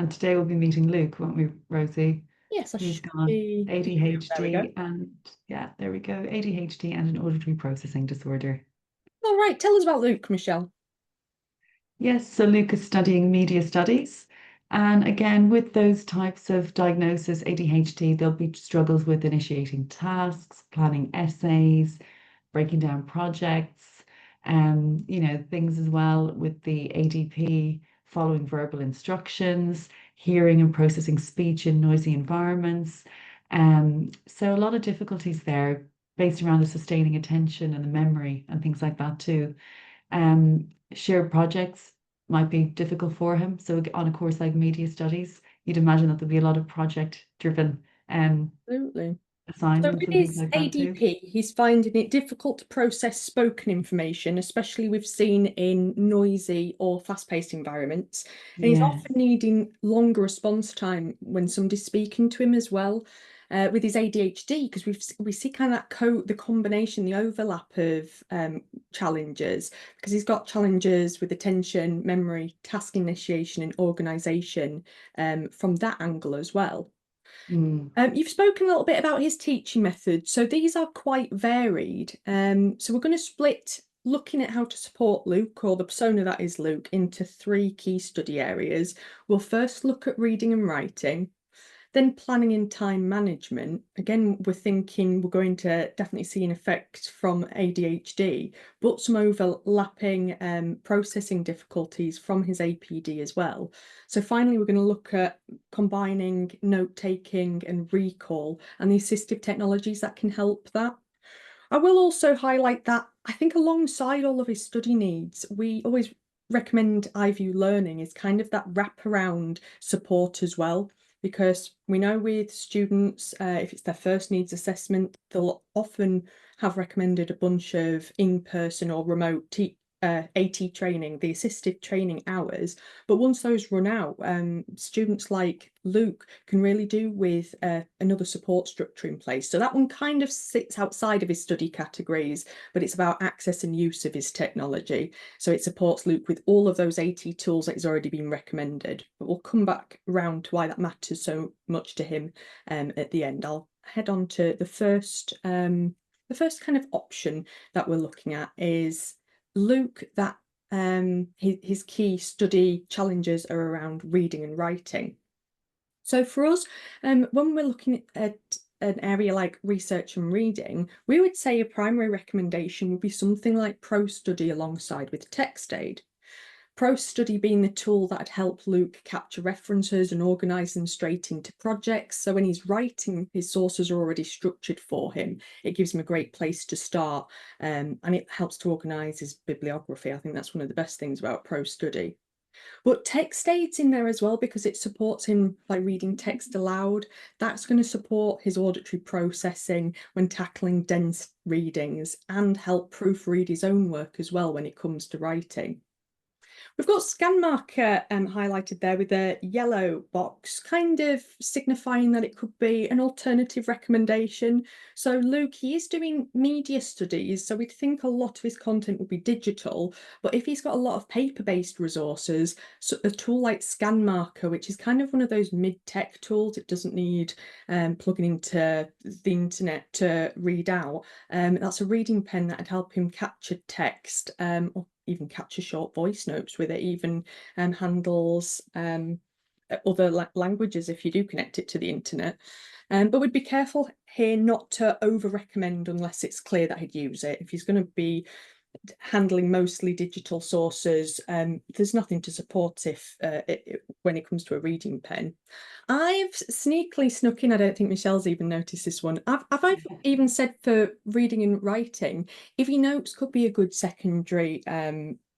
And today we'll be meeting Luke, won't we, Rosie? Yes, I Who's should got be. There we go. ADHD and yeah, there we go. ADHD and an auditory processing disorder. All right, tell us about Luke, Michelle. Yes, so Luke is studying media studies. And again, with those types of diagnosis, ADHD, there'll be struggles with initiating tasks, planning essays, breaking down projects, things as well with the ADP, following verbal instructions, hearing and processing speech in noisy environments. So a lot of difficulties there based around the sustaining attention and the memory and things like that too. Shared projects might be difficult for him. So on a course like media studies, you'd imagine that there'll be a lot of project driven Absolutely. So assignments with and things his like that too. ADP, he's finding it difficult to process spoken information, especially we've seen in noisy or fast-paced environments. And he's Yes. often needing longer response time when somebody's speaking to him as well. With his ADHD, because we see kind of the combination, the overlap of challenges, because he's got challenges with attention, memory, task initiation, and organisation from that angle as well. Mm. You've spoken a little bit about his teaching methods, so these are quite varied. So we're going to split looking at how to support Luke, or the persona that is Luke, into three key study areas. We'll first look at reading and writing, then planning and time management. Again, we're thinking we're going to definitely see an effect from ADHD, but some overlapping processing difficulties from his APD as well. So finally, we're going to look at combining note taking and recall and the assistive technologies that can help that. I will also highlight that I think alongside all of his study needs, we always recommend iView Learning is kind of that wraparound support as well, because we know with students, if it's their first needs assessment, they'll often have recommended a bunch of in-person or remote AT training, the assistive training hours. But once those run out, students like Luke can really do with another support structure in place. So that one kind of sits outside of his study categories, but it's about access and use of his technology. So it supports Luke with all of those AT tools that has already been recommended. But we'll come back around to why that matters so much to him at the end. I'll head on to the first kind of option that we're looking at is Luke, that his key study challenges are around reading and writing. So for us, when we're looking at an area like research and reading, we would say a primary recommendation would be something like ProStudy alongside with TextAid. ProStudy being the tool that had helped Luke capture references and organise them straight into projects. So when he's writing, his sources are already structured for him. It gives him a great place to start, and it helps to organise his bibliography. I think that's one of the best things about ProStudy. But TextAid's in there as well because it supports him by reading text aloud. That's going to support his auditory processing when tackling dense readings and help proofread his own work as well when it comes to writing. We've got scan marker highlighted there with a yellow box, kind of signifying that it could be an alternative recommendation. So Luke, he is doing media studies, so we'd think a lot of his content would be digital, but if he's got a lot of paper-based resources, so a tool like scan marker, which is kind of one of those mid-tech tools, it doesn't need plugging into the internet to read out. That's a reading pen that would help him capture text or even capture short voice notes with it, even handles other languages if you do connect it to the internet. But we'd be careful here not to over recommend unless it's clear that he'd use it. If he's going to be handling mostly digital sources, there's nothing to support when it comes to a reading pen. I've sneakily snuck in, I don't think Michelle's even noticed this one. I've even said for reading and writing, EasyNotes could be a good secondary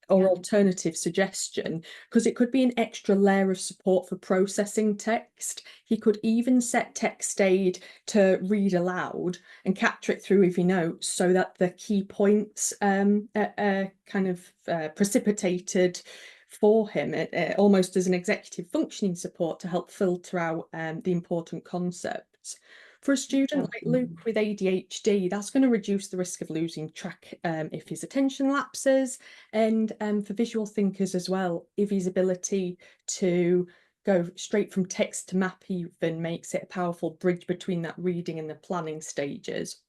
or alternative suggestion, because it could be an extra layer of support for processing text. He could even set TextAid to read aloud and capture it through EasyNotes so that the key points are kind of precipitated for him, almost as an executive functioning support to help filter out the important concepts. For a student like Luke with ADHD, that's going to reduce the risk of losing track if his attention lapses, and for visual thinkers as well, if his ability to go straight from text to map even makes it a powerful bridge between that reading and the planning stages.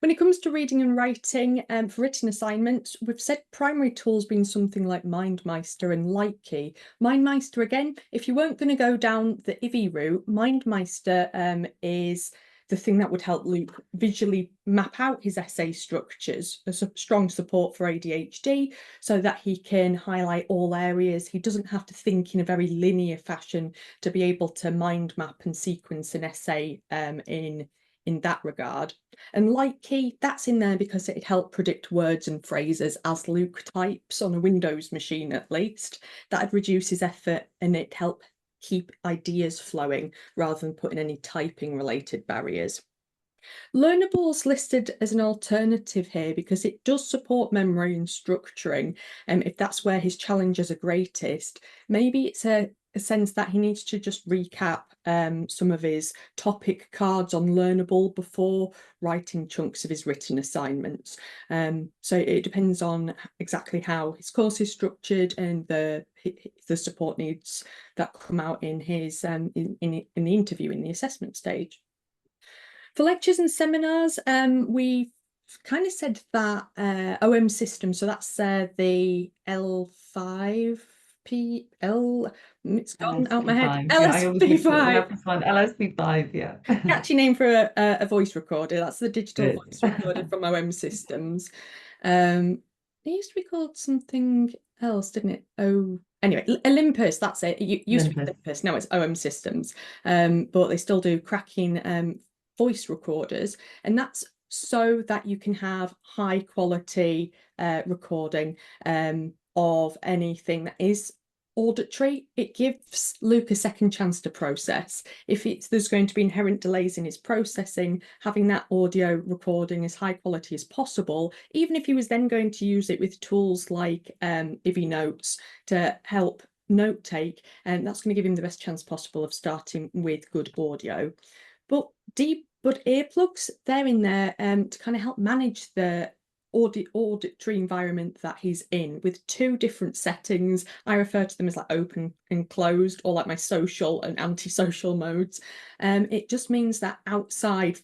When it comes to reading and writing, for written assignments, we've said primary tools being something like MindMeister and Likey. MindMeister, again, if you weren't going to go down the IVI route, MindMeister is the thing that would help Luke visually map out his essay structures, a strong support for ADHD, so that he can highlight all areas. He doesn't have to think in a very linear fashion to be able to mind map and sequence an essay in that regard. And Likey, that's in there because it helped predict words and phrases as Luke types on a Windows machine at least. That'd reduce his effort and it helped keep ideas flowing rather than putting any typing related barriers. Learnable's listed as an alternative here because it does support memory and structuring, and if that's where his challenges are greatest. Maybe it's a sense that he needs to just recap some of his topic cards on Learnable before writing chunks of his written assignments. So it depends on exactly how his course is structured and the support needs that come out in his in the interview, in the assessment stage. For lectures and seminars, we've kind of said that OM system, so that's the L5PL, it's gone out my head, LSP5. Yeah, I always mix it. LSP5. LSP5, yeah. Catchy name for a voice recorder. That's the digital voice recorder from OM Systems. It used to be called something else, didn't it? Oh, anyway, Olympus, that's it. It used to be Olympus, now it's OM Systems. But they still do cracking voice recorders, and that's so that you can have high quality recording of anything that is auditory. It gives Luke a second chance to process. If there's going to be inherent delays in his processing, having that audio recording as high quality as possible, even if he was then going to use it with tools like IVI Notes to help note take, and that's going to give him the best chance possible of starting with good audio. But earplugs, they're in there to kind of help manage the auditory environment that he's in with two different settings. I refer to them as like open and closed, or like my social and anti-social modes. It just means that outside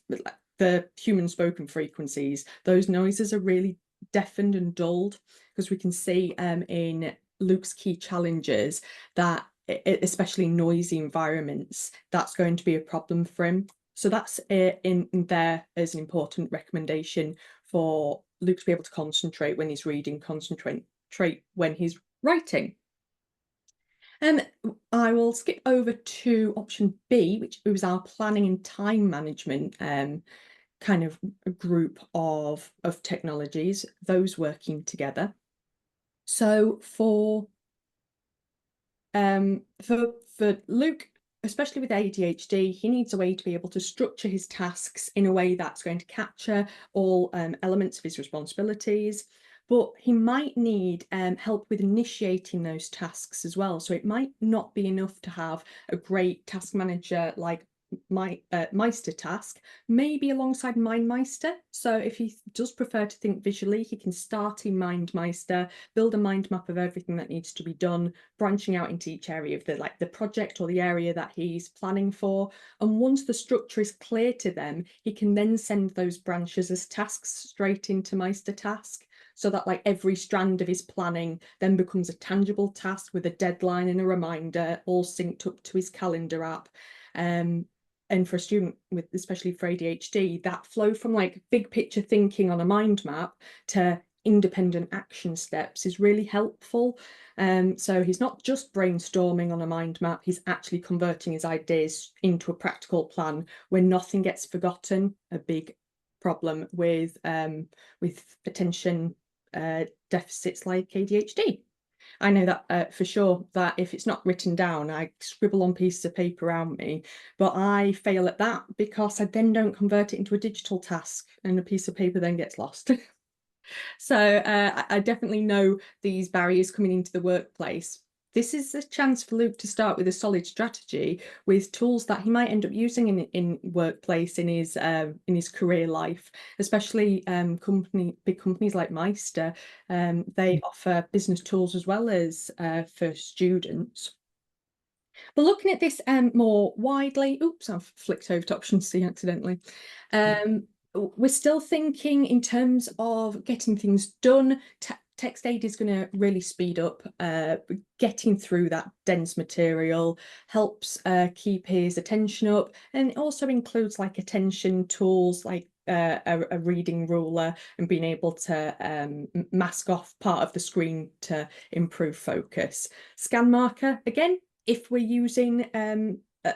the human spoken frequencies, those noises are really deafened and dulled, because we can see in Luke's key challenges that especially noisy environments, that's going to be a problem for him. So that's in there as an important recommendation for Luke to be able to concentrate when he's reading, concentrate when he's writing. And I will skip over to option B, which was our planning and time management kind of a group of technologies, those working together. So for Luke, especially with ADHD, he needs a way to be able to structure his tasks in a way that's going to capture all elements of his responsibilities, but he might need help with initiating those tasks as well. So it might not be enough to have a great task manager like Meister task, maybe alongside MindMeister. So if he does prefer to think visually, he can start in MindMeister, build a mind map of everything that needs to be done, branching out into each area of the project or the area that he's planning for. And once the structure is clear to them, he can then send those branches as tasks straight into Meister task, so that like every strand of his planning then becomes a tangible task with a deadline and a reminder, all synced up to his calendar app. And for a student with, especially for ADHD, that flow from like big picture thinking on a mind map to independent action steps is really helpful. So he's not just brainstorming on a mind map, he's actually converting his ideas into a practical plan where nothing gets forgotten. A big problem with attention deficits like ADHD. I know that for sure, that if it's not written down, I scribble on pieces of paper around me, but I fail at that because I then don't convert it into a digital task and a piece of paper then gets lost. So I definitely know these barriers coming into the workplace. This is a chance for Luke to start with a solid strategy with tools that he might end up using in workplace, in his career life, especially big companies like Meister. They offer business tools as well as for students. But looking at this more widely, oops, I've flicked over to option C accidentally. We're still thinking in terms of getting things done. Text aid is going to really speed up getting through that dense material, helps keep his attention up, and it also includes like attention tools like a reading ruler and being able to mask off part of the screen to improve focus. Scan marker, again, if we're using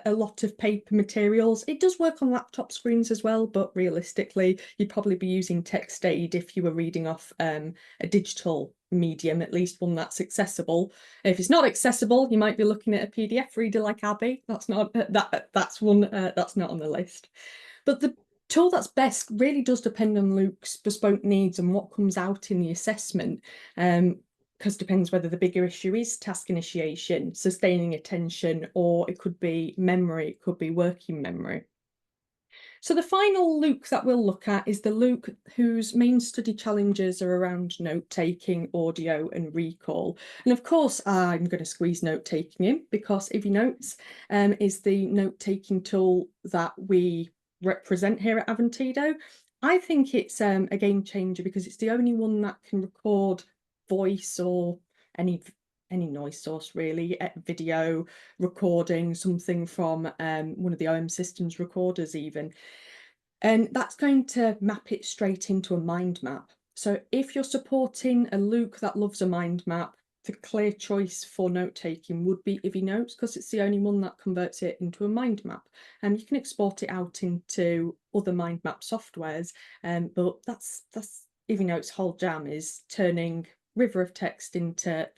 a lot of paper materials, it does work on laptop screens as well, but realistically, you'd probably be using text aid if you were reading off a digital medium, at least one that's accessible. If it's not accessible, you might be looking at a PDF reader like Abby. That's not that's one that's not on the list. But the tool that's best really does depend on Luke's bespoke needs and what comes out in the assessment. Because depends whether the bigger issue is task initiation, sustaining attention, or it could be memory, it could be working memory. So the final Luke that we'll look at is the Luke whose main study challenges are around note-taking, audio and recall. And of course, I'm going to squeeze note-taking in because Notes is the note-taking tool that we represent here at Aventido. I think it's a game changer because it's the only one that can record voice or any noise source really, video recording, something from one of the OM systems recorders even, and that's going to map it straight into a mind map. So if you're supporting a Luke that loves a mind map, the clear choice for note taking would be Notes because it's the only one that converts it into a mind map, and you can export it out into other mind map softwares. But that's Notes' whole jam, is turning river of text into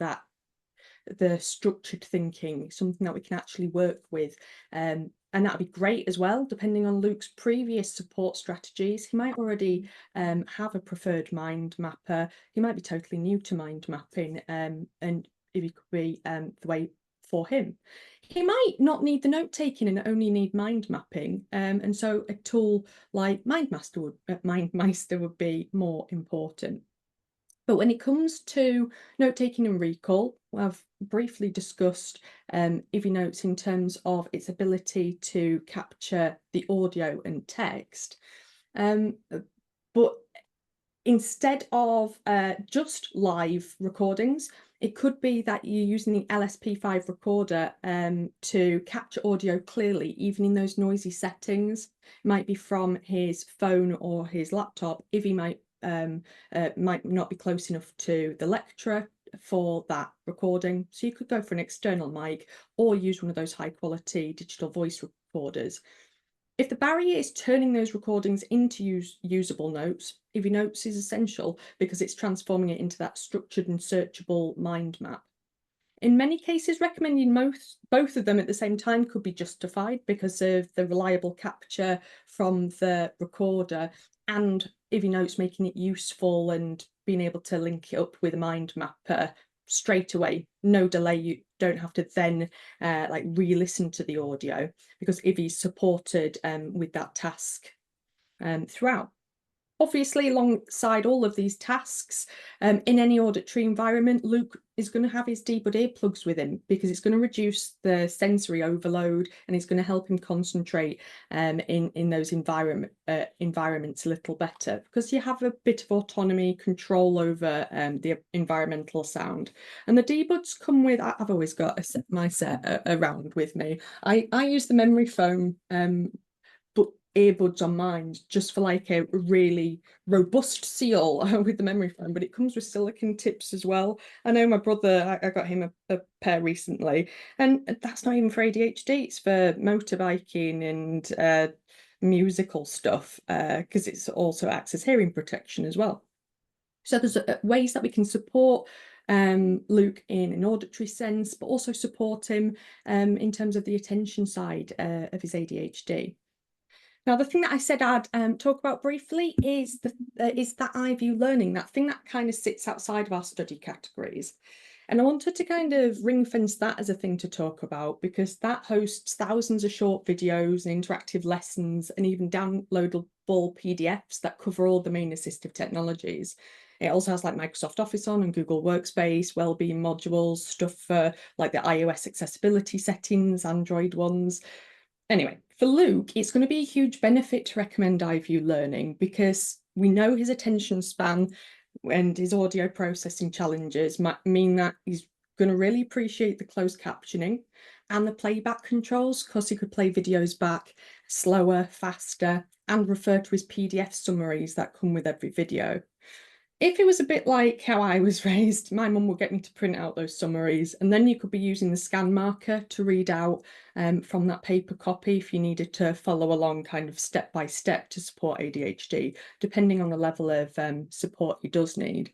the structured thinking, something that we can actually work with. And that'd be great as well, depending on Luke's previous support strategies. He might already have a preferred mind mapper. He might be totally new to mind mapping, and if it could be the way for him. He might not need the note taking and only need mind mapping, and so a tool like MindMeister would be more important. But when it comes to note-taking and recall, I've briefly discussed Notes in terms of its ability to capture the audio and text. But instead of just live recordings, it could be that you're using the LSP5 recorder to capture audio clearly, even in those noisy settings. It might be from his phone or his laptop. If he might not be close enough to the lecturer for that recording, so you could go for an external mic or use one of those high quality digital voice recorders. If the barrier is turning those recordings into usable notes, Notes is essential because it's transforming it into that structured and searchable mind map. In many cases, recommending both of them at the same time could be justified because of the reliable capture from the recorder and Notes making it useful and being able to link it up with a mind mapper straight away, no delay. You don't have to then like re-listen to the audio because Ivi's supported with that task throughout. Obviously, alongside all of these tasks, in any auditory environment, Luke is going to have his debud earplugs with him because it's going to reduce the sensory overload and it's going to help him concentrate in those environments a little better because you have a bit of autonomy, control over the environmental sound. And the debuds come with, I've always got my set around with me. I use the memory foam earbuds on mine just for like a really robust seal with the memory foam, but it comes with silicone tips as well. I know my brother, I got him a pair recently, and that's not even for ADHD, it's for motorbiking and musical stuff because it's also acts as hearing protection as well. So there's ways that we can support Luke in an auditory sense, but also support him in terms of the attention side of his ADHD. Now, the thing that I said I'd talk about briefly is that iView learning, that thing that kind of sits outside of our study categories. And I wanted to kind of ring fence that as a thing to talk about because that hosts thousands of short videos and interactive lessons and even downloadable PDFs that cover all the main assistive technologies. It also has like Microsoft Office on and Google Workspace, wellbeing modules, stuff for like the iOS accessibility settings, Android ones. Anyway, for Luke, it's going to be a huge benefit to recommend iView Learning because we know his attention span and his audio processing challenges might mean that he's going to really appreciate the closed captioning and the playback controls because he could play videos back slower, faster, and refer to his PDF summaries that come with every video. If it was a bit like how I was raised, my mum would get me to print out those summaries, and then you could be using the scan marker to read out from that paper copy if you needed to follow along kind of step by step to support ADHD, depending on the level of support he does need.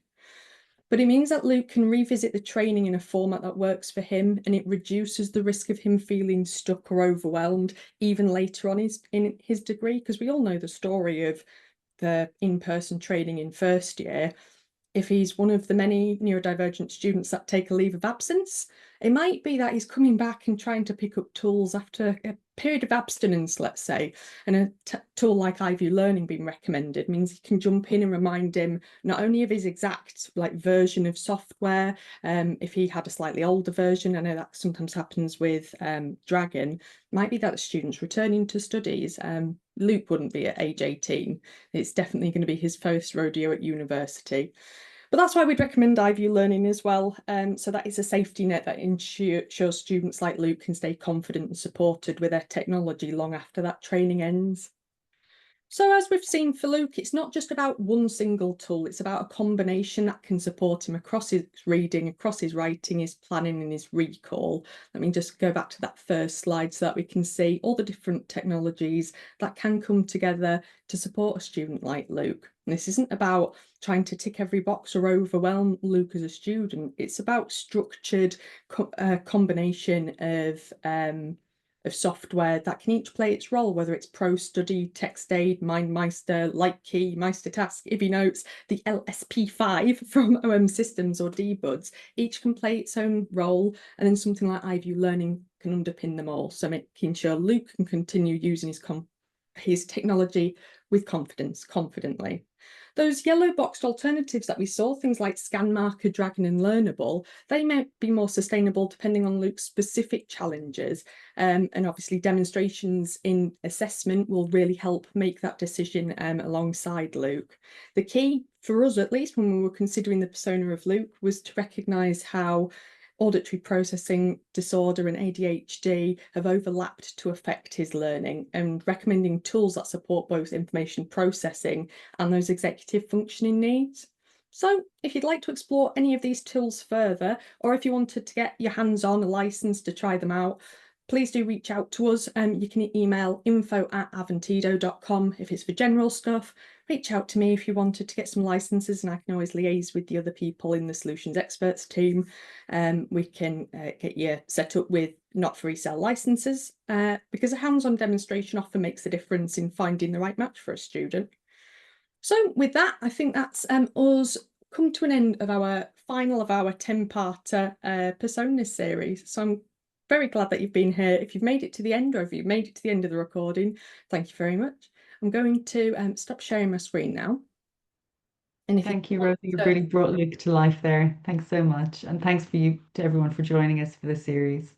But it means that Luke can revisit the training in a format that works for him, and it reduces the risk of him feeling stuck or overwhelmed even later on in his degree, because we all know the story of the in-person training in first year. If he's one of the many neurodivergent students that take a leave of absence, it might be that he's coming back and trying to pick up tools after a period of abstinence, let's say, and a tool like iView Learning being recommended means he can jump in and remind him not only of his exact like version of software, if he had a slightly older version. I know that sometimes happens with Dragon. Might be that the student's returning to studies. Luke wouldn't be at age 18. It's definitely going to be his first rodeo at university. But that's why we'd recommend iView Learning as well. So that is a safety net that ensures students like Luke can stay confident and supported with their technology long after that training ends. So as we've seen for Luke, it's not just about one single tool, it's about a combination that can support him across his reading, across his writing, his planning and his recall. Let me just go back to that first slide so that we can see all the different technologies that can come together to support a student like Luke. And this isn't about trying to tick every box or overwhelm Luke as a student. It's about structured combination of software that can each play its role, whether it's Pro Study, TextAid, MindMeister, LightKey, MeisterTask, Ibby Notes, the LSP5 from OM Systems or dbuds. Each can play its own role, and then something like iView Learning can underpin them all, so making sure Luke can continue using his technology with confidently. Those yellow boxed alternatives that we saw, things like Scan Marker, Dragon and Learnable, they may be more sustainable depending on Luke's specific challenges. And obviously demonstrations in assessment will really help make that decision alongside Luke. The key for us, at least when we were considering the persona of Luke, was to recognise how auditory processing disorder and ADHD have overlapped to affect his learning, and recommending tools that support both information processing and those executive functioning needs. So if you'd like to explore any of these tools further, or if you wanted to get your hands on a license to try them out, please do reach out to us. You can email info@avantido.com if it's for general stuff. Reach out to me if you wanted to get some licenses, and I can always liaise with the other people in the solutions experts team. We can get you set up with not for resale licenses, because a hands-on demonstration often makes a difference in finding the right match for a student. So with that, I think that's us come to an end of our final of our 10-parter persona series. So I'm very glad that you've been here. If you've made it to the end, or if you've made it to the end of the recording, thank you very much. I'm going to stop sharing my screen now. And if Thank you, Rosie. You've really brought Luke to life there. Thanks so much. And thanks to everyone for joining us for this series.